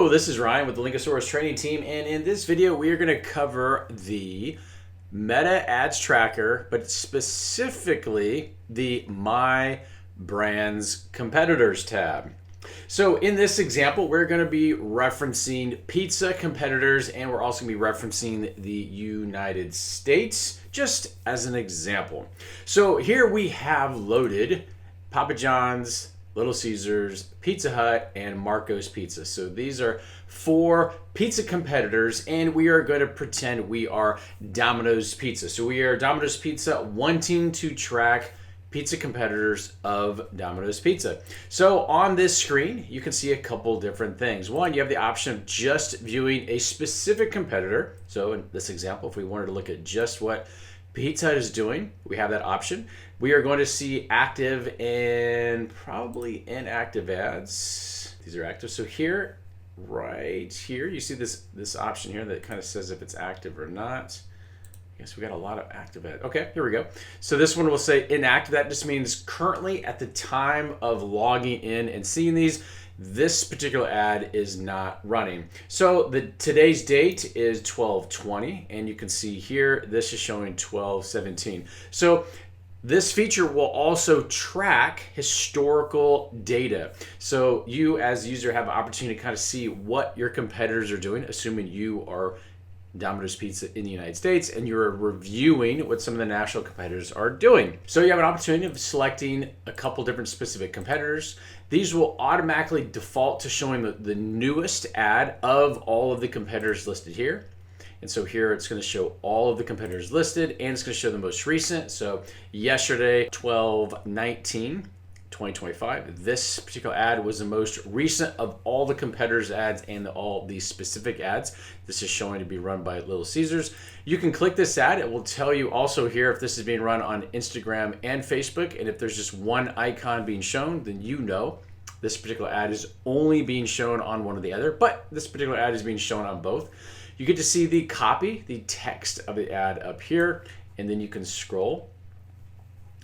Hello, this is Ryan with the Linkasoarus training team, and in this video we are going to cover the Meta Ads Tracker, but specifically the My Brands Competitors tab. So in this example, we're going to be referencing pizza competitors, and we're also going to be referencing the United States, just as an example. So here we have loaded Papa John's, Little Caesars, Pizza Hut, and Marco's Pizza. So these are 4 pizza competitors, and we are going to pretend we are Domino's Pizza. So we are Domino's Pizza wanting to track pizza competitors of Domino's Pizza. So on this screen, you can see a couple different things. One, you have the option of just viewing a specific competitor. So in this example, if we wanted to look at just what Pizza Hut is doing, we have that option. We are going to see active and probably inactive ads. These are active. So here, right here, you see this option here that kind of says if it's active or not. Yes, we got a lot of active ads. Okay, here we go. So this one will say inactive. That just means currently at the time of logging in and seeing these, this particular ad is not running. So today's date is 12/20, and you can see here, this is showing 12/17. So this feature will also track historical data. So you as a user have an opportunity to kind of see what your competitors are doing, assuming you are Domino's Pizza in the United States and you're reviewing what some of the national competitors are doing. So you have an opportunity of selecting a couple different specific competitors. These will automatically default to showing the newest ad of all of the competitors listed here. And so here it's going to show all of the competitors listed, and it's going to show the most recent. So yesterday, 12/19/2025, this particular ad was the most recent of all the competitors' ads and all these specific ads. This is showing to be run by Little Caesars. You can click this ad. It will tell you also here if this is being run on Instagram and Facebook. And if there's just one icon being shown, then you know this particular ad is only being shown on one or the other, but this particular ad is being shown on both. You get to see the copy, the text of the ad up here, and then you can scroll.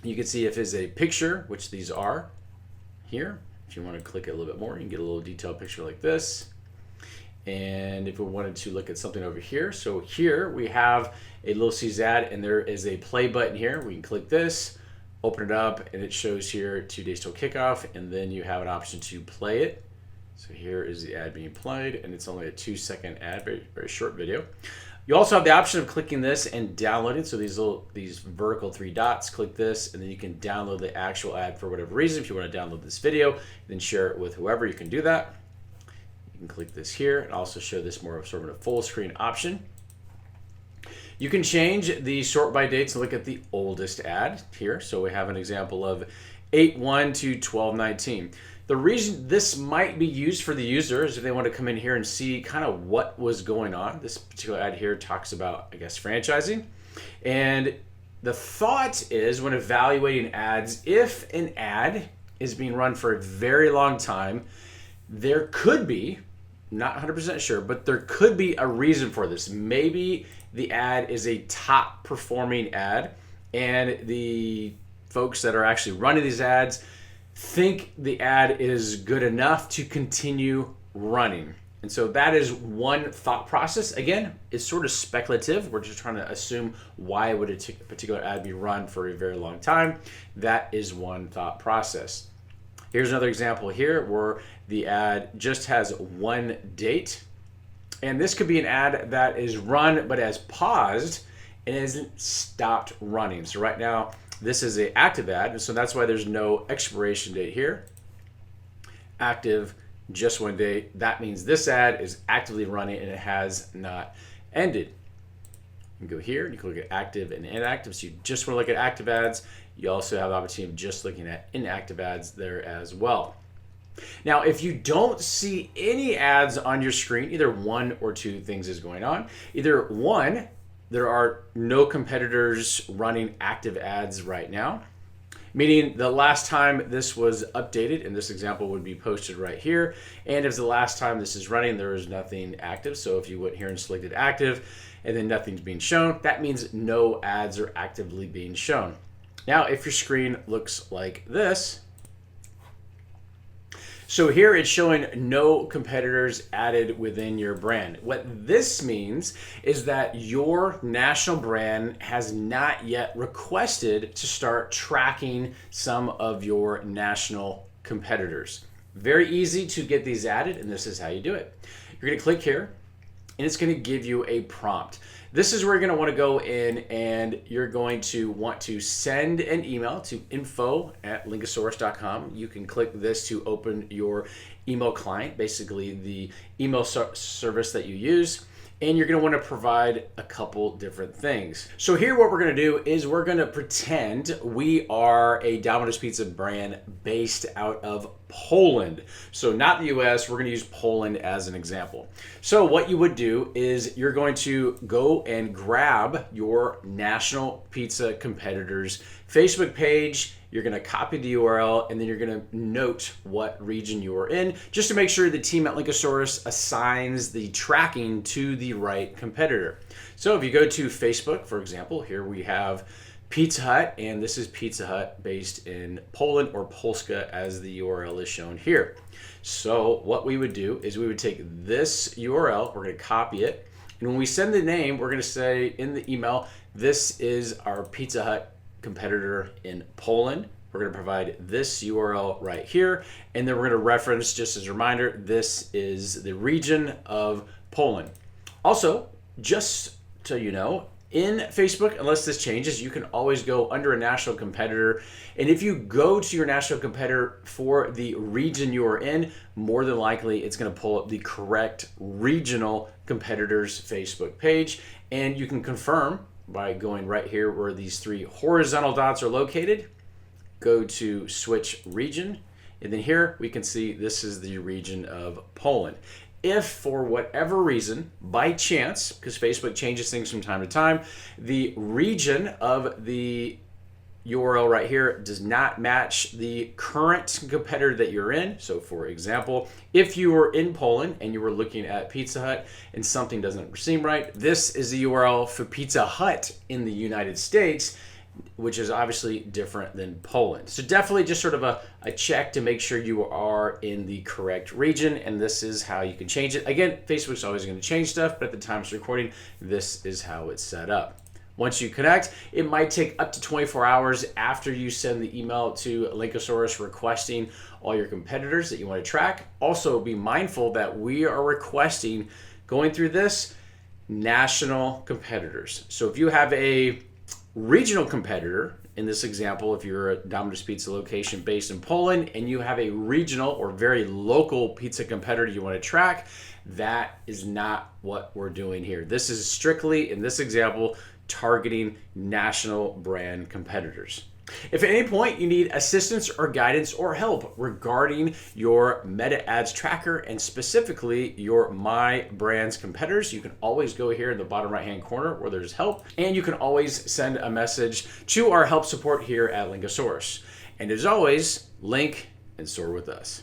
You can see if it's a picture, which these are here. If you want to click it a little bit more, you can get a little detailed picture like this. And if we wanted to look at something over here, so here we have a Little Caesars ad, and there is a play button here. We can click this, open it up, and it shows here 2 days till kickoff, and then you have an option to play it. So here is the ad being played, and it's only a 2-second ad, very, very short video. You also have the option of clicking this and downloading. So these vertical 3 dots, click this, and then you can download the actual ad for whatever reason. If you want to download this video, then share it with whoever, you can do that. You can click this here and also show this more of sort of a full screen option. You can change the sort by dates and look at the oldest ad here. So we have an example of 8/1 to 12/19. The reason this might be used for the user is if they want to come in here and see kind of what was going on. This particular ad here talks about, I guess, franchising. And the thought is when evaluating ads, if an ad is being run for a very long time, there could be, not 100% sure, but there could be a reason for this. Maybe the ad is a top performing ad, and the folks that are actually running these ads think the ad is good enough to continue running. And so that is one thought process. Again, it's sort of speculative. We're just trying to assume why would a particular ad be run for a very long time. That is one thought process. Here's another example here where the ad just has one date. And this could be an ad that is run but has paused and hasn't stopped running. So right now, this is an active ad, and so that's why there's no expiration date here. Active, just one day. That means this ad is actively running and it has not ended. You can go here and you can look at active and inactive. So you just want to look at active ads. You also have the opportunity of just looking at inactive ads there as well. Now, if you don't see any ads on your screen, either one or two things is going on. Either one, there are no competitors running active ads right now, meaning the last time this was updated, and this example would be posted right here, and if the last time this is running, there is nothing active. So if you went here and selected active and then nothing's being shown, that means no ads are actively being shown. Now, if your screen looks like this, So here it's showing no competitors added within your brand. What this means is that your national brand has not yet requested to start tracking some of your national competitors. Very easy to get these added, and this is how you do it. You're going to click here, and it's going to give you a prompt. This is where you're going to want to go in, and you're going to want to send an email to info@linkasoarus.com. You can click this to open your email client, basically the email service that you use. And you're going to want to provide a couple different things. So here what we're going to do is we're going to pretend we are a Domino's Pizza brand based out of Poland. So not the US, we're going to use Poland as an example. So what you would do is you're going to go and grab your national pizza competitors Facebook page. You're going to copy the URL, and then you're going to note what region you are in, just to make sure the team at Linkasoarus assigns the tracking to the right competitor. So if you go to Facebook, for example, here we have Pizza Hut, and this is Pizza Hut based in Poland, or Polska as the URL is shown here. So what we would do is we would take this URL, we're going to copy it, and when we send the name, we're going to say in the email, this is our Pizza Hut competitor in Poland. We're going to provide this URL right here, and then we're going to reference, just as a reminder, this is the region of Poland. Also, just so you know, in Facebook, unless this changes, you can always go under a national competitor, and if you go to your national competitor for the region you are in, more than likely it's going to pull up the correct regional competitor's Facebook page, and you can confirm by going right here where these three horizontal dots are located. Go to switch region, and then here we can see this is the region of Poland. If for whatever reason, by chance, because Facebook changes things from time to time, the region of the URL right here does not match the current competitor that you're in. So for example, if you were in Poland and you were looking at Pizza Hut and something doesn't seem right, this is the URL for Pizza Hut in the United States, which is obviously different than Poland. So definitely just sort of a check to make sure you are in the correct region, and this is how you can change it. Again, Facebook's always going to change stuff, but at the time of recording, this is how it's set up. Once you connect, it might take up to 24 hours after you send the email to Linkasoarus requesting all your competitors that you want to track. Also, be mindful that we are requesting, going through this, national competitors. So if you have a regional competitor, in this example, if you're a Domino's Pizza location based in Poland and you have a regional or very local pizza competitor you want to track, that is not what we're doing here. This is strictly, in this example, targeting national brand competitors. If at any point you need assistance or guidance or help regarding your meta ads tracker and specifically your My Brands competitors, you can always go here in the bottom right hand corner where there's help, and you can always send a message to our help support here at Linkasoarus. And as always, link and soar with us.